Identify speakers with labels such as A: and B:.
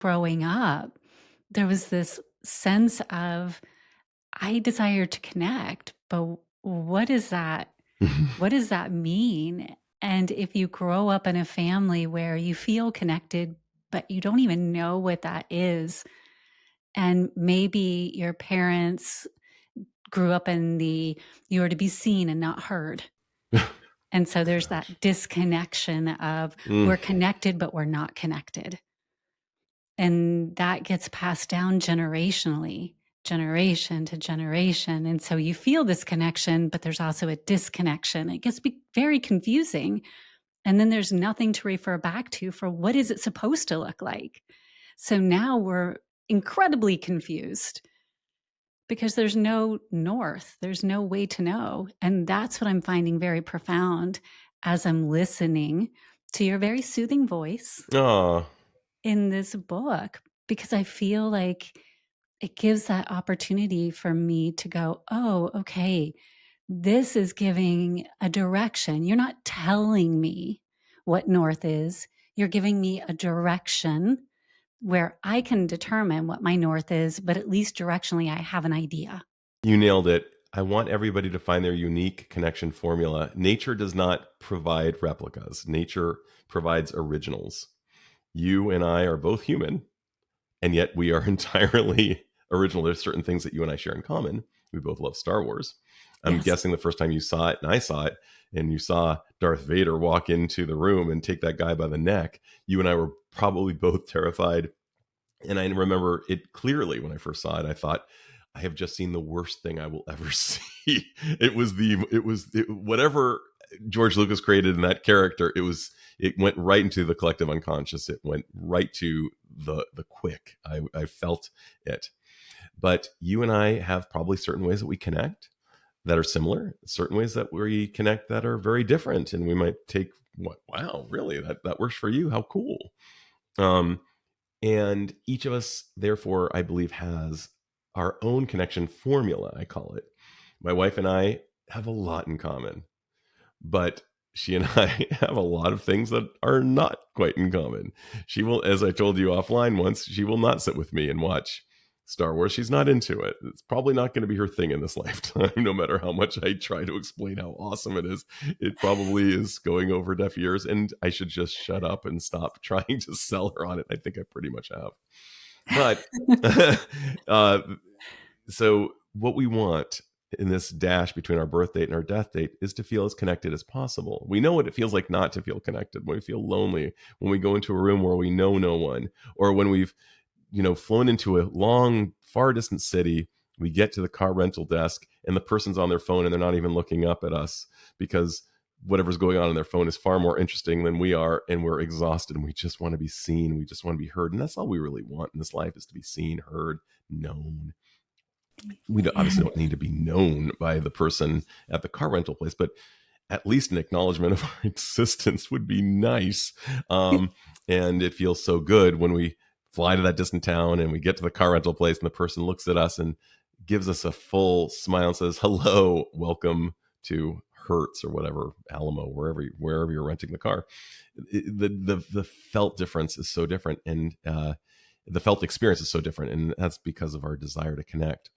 A: growing up, there was this sense of, I desire to connect, but what is that? What does that mean? And if you grow up in a family where you feel connected, but you don't even know what that is, and maybe your parents grew up in the you are to be seen and not heard. And so there's
B: Gosh.
A: that disconnection of
B: Mm.
A: we're connected, but we're not connected. And that gets passed down generationally, generation to generation. And so you feel this connection, but there's also a disconnection. It gets very confusing. And then there's nothing to refer back to for what is it supposed to look like. So now we're incredibly confused because there's no north, there's no way to know. And that's what I'm finding very profound as I'm listening to your very soothing voice
B: Aw.
A: in this book, because I feel like it gives that opportunity for me to go, oh, okay, this is giving a direction. You're not telling me what north is, you're giving me a direction where I can determine what my north is, but at least directionally, I have an idea.
B: You nailed it. I want everybody to find their unique connection formula. Nature does not provide replicas. Nature provides originals. You and I are both human, and yet we are entirely original. There's certain things that you and I share in common. We both love Star Wars. I'm
A: Yes.
B: guessing the first time you saw it and I saw it, and you saw Darth Vader walk into the room and take that guy by the neck, you and I were probably both terrified. And I remember it clearly when I first saw it. I thought, I have just seen the worst thing I will ever see. Whatever George Lucas created in that character. It went right into the collective unconscious. It went right to the quick. I felt it. But you and I have probably certain ways that we connect that are similar, certain ways that we connect that are very different. And we might take, what, wow, really? That works for you? How cool. Um, and each of us, therefore, I believe, has our own connection formula, I call it. My wife and I have a lot in common, but she and I have a lot of things that are not quite in common. She will, as I told you offline once, she will not sit with me and watch Star Wars. She's not into it. It's probably not going to be her thing in this lifetime, no matter how much I try to explain how awesome it is. It probably is going over deaf ears, and I should just shut up and stop trying to sell her on it. I think I pretty much have. But uh, so what we want in this dash between our birth date and our death date is to feel as connected as possible. We know what it feels like not to feel connected, when we feel lonely, when we go into a room where we know no one, or when we've flown into a long, far distant city. We get to the car rental desk and the person's on their phone and they're not even looking up at us because whatever's going on in their phone is far more interesting than we are, and we're exhausted and we just want to be seen. We just want to be heard. And that's all we really want in this life, is to be seen, heard, known. We obviously don't need to be known by the person at the car rental place, but at least an acknowledgement of our existence would be nice. And it feels so good when we fly to that distant town and we get to the car rental place and the person looks at us and gives us a full smile and says, hello, welcome to Hertz or whatever, Alamo, wherever you're renting the car. The felt difference is so different, and the felt experience is so different, and that's because of our desire to connect.